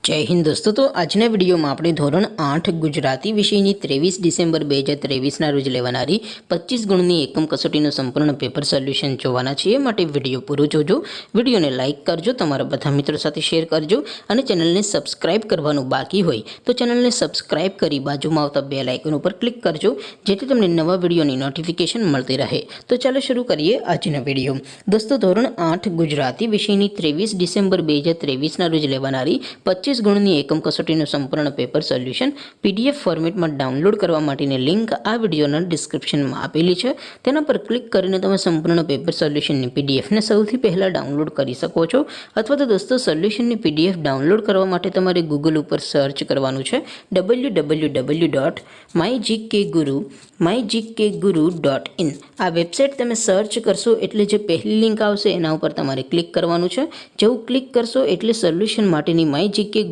जय हिंद दोस्तों। तो आजना विडियो में આપણે ધોરણ 8 ગુજરાતી વિષયની 23 ડિસેમ્બર 2023 ના રોજ લેવાનારી 25 ગુણની એકમ કસોટીનું સંપૂર્ણ પેપર સોલ્યુશન જોવાના છીએ। માટે વિડિયો પૂરો જોજો, વિડિયોને લાઈક કરજો, તમારા બધા મિત્રો સાથે શેર કરજો અને ચેનલને સબસ્ક્રાઇબ કરવાનું બાકી હોય તો ચેનલને સબસ્ક્રાઇબ કરી બાજુમાં આવતા બેલ આઇકન ઉપર ક્લિક કરજો જેથી તમને નવા વિડિયોની નોટિફિકેશન મળતી રહે। તો ચાલો શરૂ કરીએ આજનો વિડિયો। દોસ્તો ધોરણ 8 ગુજરાતી વિષયની 23 ડિસેમ્બર 2023 ના રોજ લેવાનારી 25 ગુણની એકમ કસોટીનું સંપૂર્ણ પેપર સોલ્યુશન પીડીએફ ફોર્મેટમાં ડાઉનલોડ કરવા માટેની લિંક આ વિડિયોના ડિસ્ક્રિપ્શનમાં આપેલી છે। તેના પર ક્લિક કરીને તમે સંપૂર્ણ પેપર સોલ્યુશનની પીડીએફને સૌથી પહેલાં ડાઉનલોડ કરી શકો છો। અથવા તો દોસ્તો સોલ્યુશનની પીડીએફ ડાઉનલોડ કરવા માટે તમારે ગૂગલ ઉપર સર્ચ કરવાનું છે www.mygkguru.in। આ વેબસાઇટ તમે સર્ચ કરશો એટલે જે પહેલી લિંક આવશે એના ઉપર તમારે ક્લિક કરવાનું છે। જેવું ક્લિક કરશો એટલે સોલ્યુશન માટેની mygkguru.in આ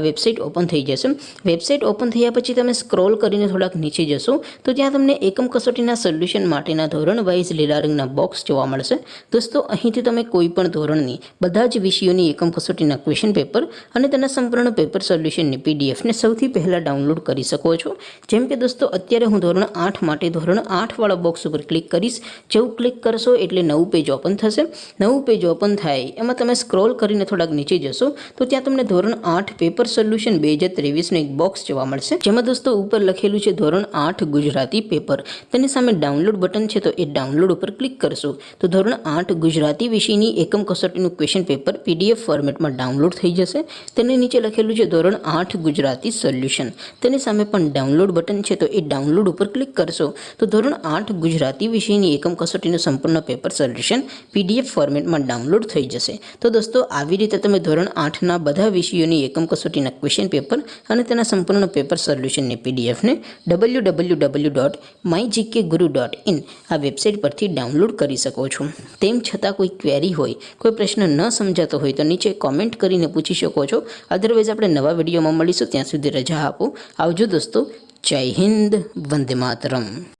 વેબસાઇટ ઓપન થઈ જશે। વેબસાઇટ ઓપન થયા પછી તમે સ્ક્રોલ કરીને થોડાક નીચે જશો તો ત્યાં તમને એકમ કસોટીના સોલ્યુશન માટેના ધોરણ વાઇઝ લીલા રંગના બોક્સ જોવા મળશે। દોસ્તો અહીંથી તમે કોઈ પણ ધોરણની બધા જ વિષયોની એકમ કસોટીના ક્વેશ્ચન પેપર અને તેના સંપૂર્ણ પેપર સોલ્યુશનની પીડીએફને સૌથી પહેલાં ડાઉનલોડ કરી શકો છો। જેમ કે દોસ્તો અત્યારે હું ધોરણ 8 માટે ધોરણ 8 વાળા બોક્સ ઉપર ક્લિક કરીશ। જેવું ક્લિક કરશો એટલે નવું પેજ ઓપન થશે। નવું પેજ ઓપન થાય એમાં તમે સ્ક્રોલ કરીને થોડાક નીચે જશો તો ત્યાં તમને ધોરણ 8 પેપર સોલ્યુશન 2023 નું એક બોક્સ જોવા મળશે જેમાં દોસ્તો ઉપર લખેલું છે ધોરણ 8 ગુજરાતી પેપર। તેની સામે ડાઉનલોડ બટન છે તો એ ડાઉનલોડ ઉપર ક્લિક કરશો તો ધોરણ 8 ગુજરાતી વિષયની એકમ કસોટીનું ક્વેશ્ચન પેપર પીડીએફ ફોર્મેટમાં ડાઉનલોડ થઈ જશે। તેની નીચે લખેલું છે ધોરણ 8 ગુજરાતી સોલ્યુશન। તેની સામે પણ ડાઉનલોડ બટન છે તો એ ડાઉનલોડ ઉપર ક્લિક કરશો તો ધોરણ 8 ગુજરાતી વિષયની એકમ કસોટીનું સંપૂર્ણ પેપર સોલ્યુશન પીડીએફ ફોર્મેટમાં ડાઉનલોડ થઈ જશે। તો દોસ્તો આવી રીતે તમે ધોરણ 8 ના બધા વિષયોની એકમ કસોટીના ક્વેશ્ચન પેપર અને તેના સંપૂર્ણ પેપર સોલ્યુશનની પીડીએફને www.mygkguru.in આ વેબસાઇટ પરથી ડાઉનલોડ કરી શકો છો। તેમ છતાં કોઈ ક્વેરી હોય, કોઈ પ્રશ્ન ન સમજાતો હોય તો નીચે કોમેન્ટ કરીને પૂછી શકો છો। અધરવાઇઝ આપણે નવા વિડીયોમાં મળીશું, ત્યાં સુધી રજા આપો। આવજો દોસ્તો। જય હિન્દ, વંદે માતરમ।